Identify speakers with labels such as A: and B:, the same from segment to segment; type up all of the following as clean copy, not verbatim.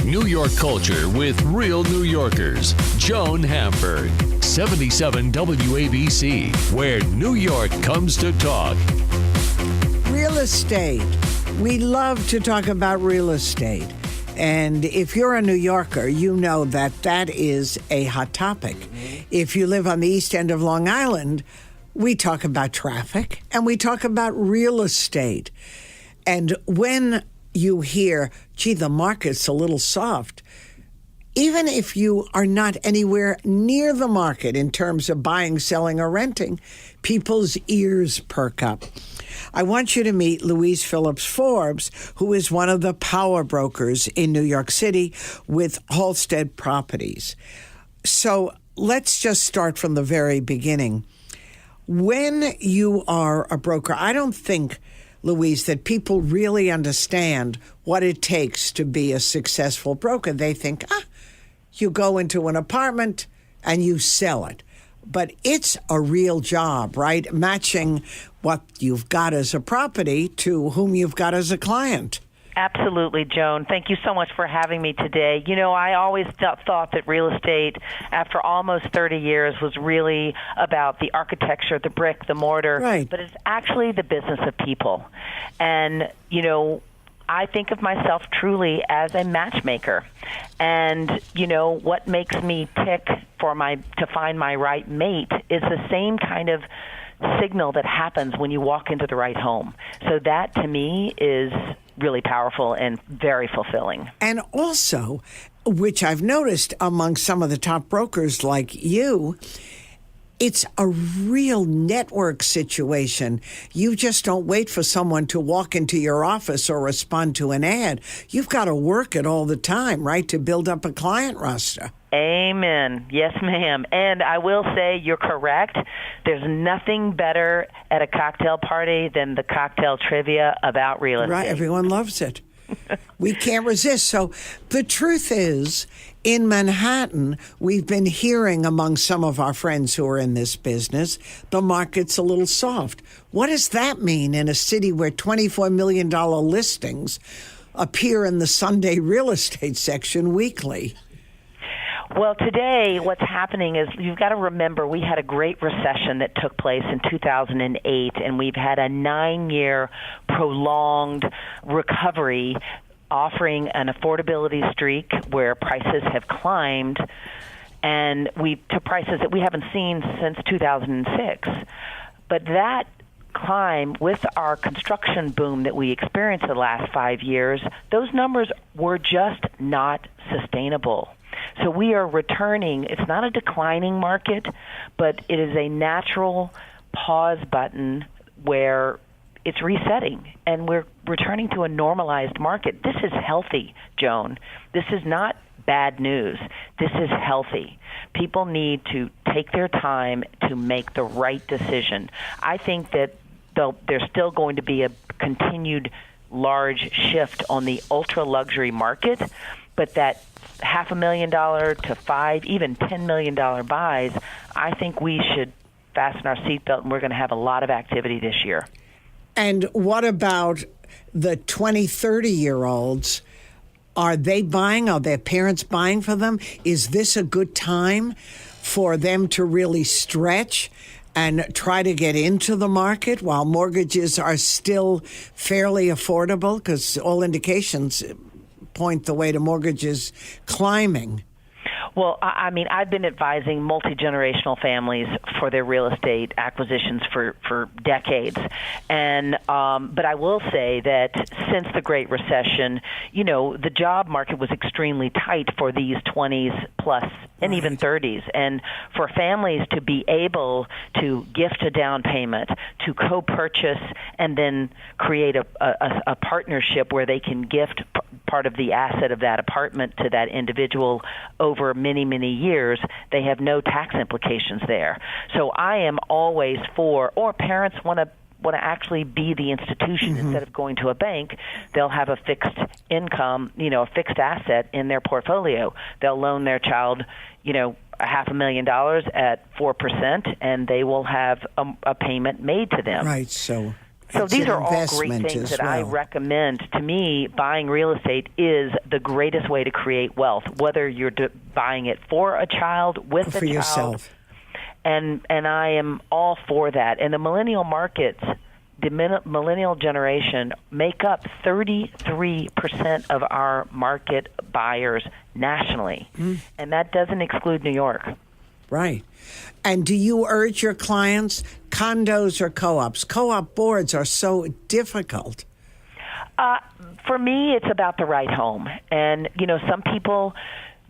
A: New York culture with real New Yorkers. Joan Hamburg, 77 WABC, where New York comes to talk.
B: Real estate. We love to talk about real estate. And if you're a New Yorker, you know that that is a hot topic. If you live on the East End of Long Island, we talk about traffic and we talk about real estate. And when you hear, gee, the market's a little soft, even if you are not anywhere near the market in terms of buying, selling, or renting, people's ears perk up. I want you to meet Louise Phillips Forbes, who is one of the power brokers in New York City with Halstead Properties. So let's just start from the very beginning. When you are a broker, I don't think, Louise, that people really understand what it takes to be a successful broker. They think, you go into an apartment and you sell it. But it's a real job, right? Matching what you've got as a property to whom you've got as a client.
C: Absolutely, Joan. Thank you so much for having me today. You know, I always thought that real estate, after almost 30 years, was really about the architecture, the brick, the mortar.
B: Right.
C: But it's actually the business of people. And, you know, I think of myself truly as a matchmaker. And, you know, what makes me tick to find my right mate is the same kind of signal that happens when you walk into the right home. So that, to me, is really powerful and very fulfilling.
B: And also, which I've noticed among some of the top brokers like you, it's a real network situation. You just don't wait for someone to walk into your office or respond to an ad. You've got to work it all the time, right, to build up a client roster.
C: Amen. Yes, ma'am. And I will say you're correct. There's nothing better at a cocktail party than the cocktail trivia about real estate.
B: Right. Everyone loves it. We can't resist. So the truth is, in Manhattan, we've been hearing among some of our friends who are in this business, the market's a little soft. What does that mean in a city where $24 million listings appear in the Sunday real estate section weekly?
C: Well, today what's happening is you've got to remember we had a great recession that took place in 2008, and we've had a 9-year prolonged recovery offering an affordability streak where prices have climbed and to prices that we haven't seen since 2006. But that climb with our construction boom that we experienced the last 5 years, those numbers were just not sustainable. So we are returning. It's not a declining market, but it is a natural pause button where it's resetting, and we're returning to a normalized market. This is healthy, Joan. This is not bad news. This is healthy. People need to take their time to make the right decision. I think that there's still going to be a continued large shift on the ultra-luxury market, but that $500,000 to $5, even $10 million buys, I think we should fasten our seatbelt, and we're going to have a lot of activity this year.
B: And what about the 20, 30-year-olds? Are they buying? Are their parents buying for them? Is this a good time for them to really stretch and try to get into the market while mortgages are still fairly affordable? Because all indications point the way to mortgages climbing.
C: Well, I mean, I've been advising multi-generational families for their real estate acquisitions for decades. And but I will say that since the Great Recession, you know, the job market was extremely tight for these 20s plus and even 30s. And for families to be able to gift a down payment, to co-purchase, and then create a partnership where they can gift part of the asset of that apartment to that individual over many, many years, they have no tax implications there. So I am always for, or parents want to actually be the institution instead of going to a bank, they'll have a fixed income, you know, a fixed asset in their portfolio. They'll loan their child, you know, $500,000 at 4%, and they will have a payment made to them.
B: Right. So
C: So
B: It's
C: these
B: an
C: are all great
B: investment
C: things
B: as
C: that I
B: well.
C: recommend. To me, buying real estate is the greatest way to create wealth, whether you're buying it for a child, with
B: For
C: a child.
B: yourself.
C: And I am all for that. And the millennial markets, the millennial generation, make up 33% of our market buyers nationally. And that doesn't exclude New York.
B: Right. And do you urge your clients, condos or co-ops? Co-op boards are so difficult.
C: For me, it's about the right home. And, some people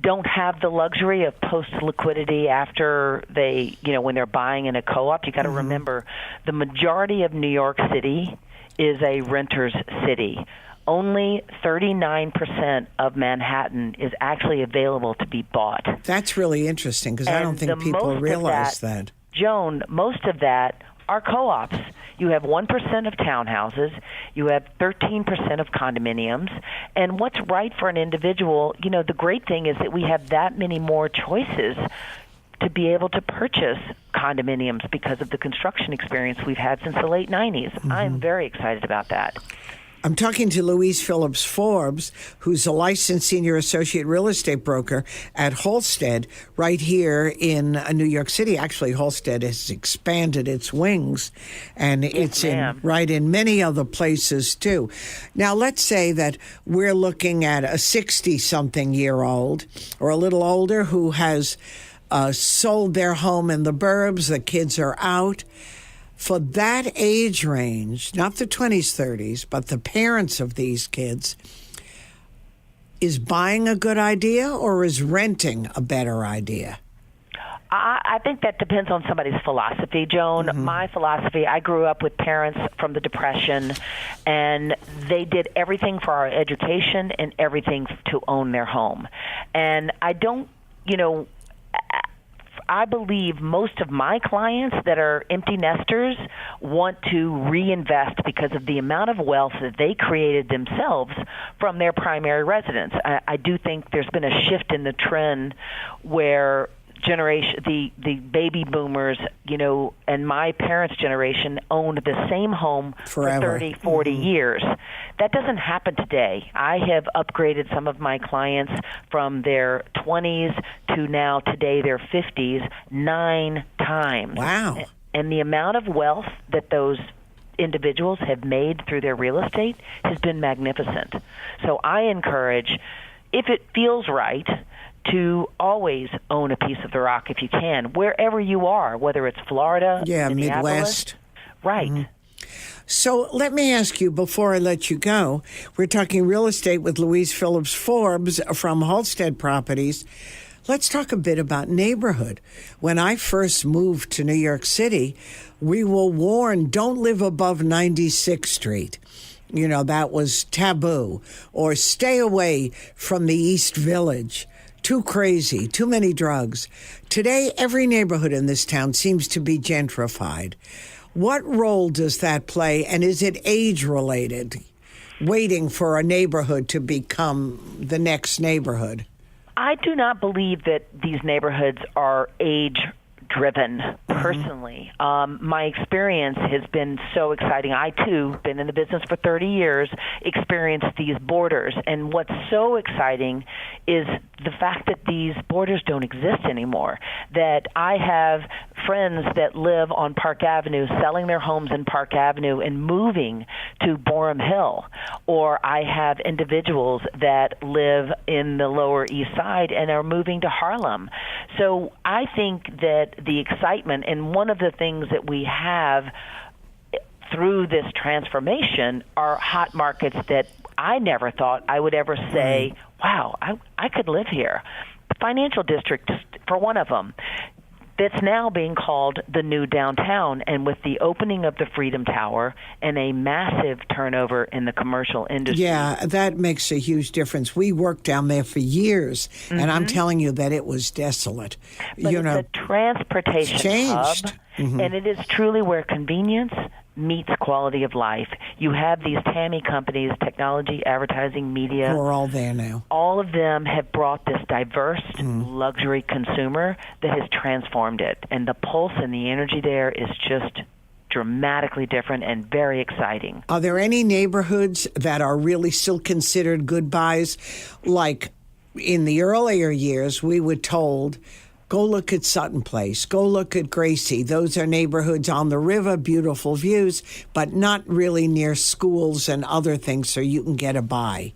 C: don't have the luxury of post-liquidity after they, when they're buying in a co-op. You got to remember, the majority of New York City is a renter's city. Only 39% of Manhattan is actually available to be bought.
B: That's really interesting because I don't think people realize that.
C: Joan, most of that are co-ops. You have 1% of townhouses. You have 13% of condominiums. And what's right for an individual, the great thing is that we have that many more choices to be able to purchase condominiums because of the construction experience we've had since the late 90s. I'm very excited about that.
B: I'm talking to Louise Phillips Forbes, who's a licensed senior associate real estate broker at Halstead right here in New York City. Actually, Halstead has expanded its wings, and it's right in many other places, too. Now, let's say that we're looking at a 60-something-year-old or a little older who has sold their home in the burbs. The kids are out. For that age range, not the 20s, 30s, but the parents of these kids, is buying a good idea or is renting a better idea?
C: I think that depends on somebody's philosophy, Joan. My philosophy, I grew up with parents from the Depression, and they did everything for our education and everything to own their home. And I don't, I believe most of my clients that are empty nesters want to reinvest because of the amount of wealth that they created themselves from their primary residence. I do think there's been a shift in the trend where the baby boomers, and my parents' generation owned the same home
B: forever.
C: For 30, 40 years. That doesn't happen today. I have upgraded some of my clients from their 20s to now today their 50s 9 times.
B: Wow.
C: And the amount of wealth that those individuals have made through their real estate has been magnificent. So I encourage, if it feels right, to always own a piece of the rock if you can, wherever you are, whether it's Florida,
B: Midwest.
C: Right.
B: So let me ask you, before I let you go, we're talking real estate with Louise Phillips Forbes from Halstead Properties. Let's talk a bit about neighborhood. When I first moved to New York City, we were warned, don't live above 96th Street. That was taboo. Or stay away from the East Village. Too crazy, too many drugs. Today, every neighborhood in this town seems to be gentrified. What role does that play, and is it age-related, waiting for a neighborhood to become the next neighborhood? I
C: do not believe that these neighborhoods are age-driven, personally. My experience has been so exciting. I, too, been in the business for 30 years, experienced these borders. And what's so exciting is the fact that these borders don't exist anymore, that I have friends that live on Park Avenue, selling their homes in Park Avenue and moving to Boerum Hill, or I have individuals that live in the Lower East Side and are moving to Harlem. So I think that the excitement, and one of the things that we have through this transformation are hot markets that I never thought I would ever say, wow, I could live here. The Financial District, for one of them, that's now being called the new downtown, and with the opening of the Freedom Tower and a massive turnover in the commercial industry.
B: Yeah, that makes a huge difference. We worked down there for years, and I'm telling you that it was desolate.
C: But it's a transportation hub,
B: and
C: it is truly where convenience meets quality of life. You have these TAMI companies, technology, advertising, media.
B: We're all there now.
C: All of them have brought this diverse luxury consumer that has transformed it. And the pulse and the energy there is just dramatically different and very exciting.
B: Are there any neighborhoods that are really still considered good buys? Like in the earlier years, we were told, go look at Sutton Place, go look at Gracie. Those are neighborhoods on the river, beautiful views, but not really near schools and other things, so you can get a buy.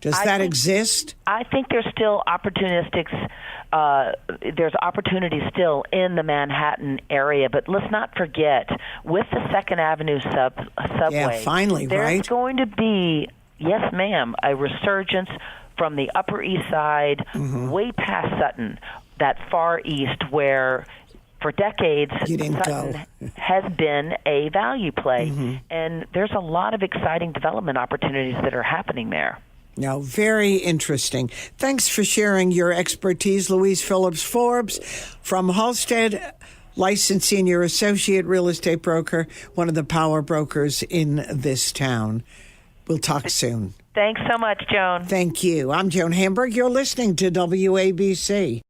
B: Does that exist?
C: I think there's still there's opportunity still in the Manhattan area, but let's not forget, with the Second Avenue subway,
B: finally,
C: there's going to be, yes, ma'am, a resurgence from the Upper East Side, way past Sutton, that far east where for decades Sutton has been a value play. And there's a lot of exciting development opportunities that are happening there.
B: No, very interesting. Thanks for sharing your expertise, Louise Phillips Forbes from Halstead, licensed senior associate real estate broker, one of the power brokers in this town. We'll talk soon.
C: Thanks so much, Joan.
B: Thank you. I'm Joan Hamburg. You're listening to WABC.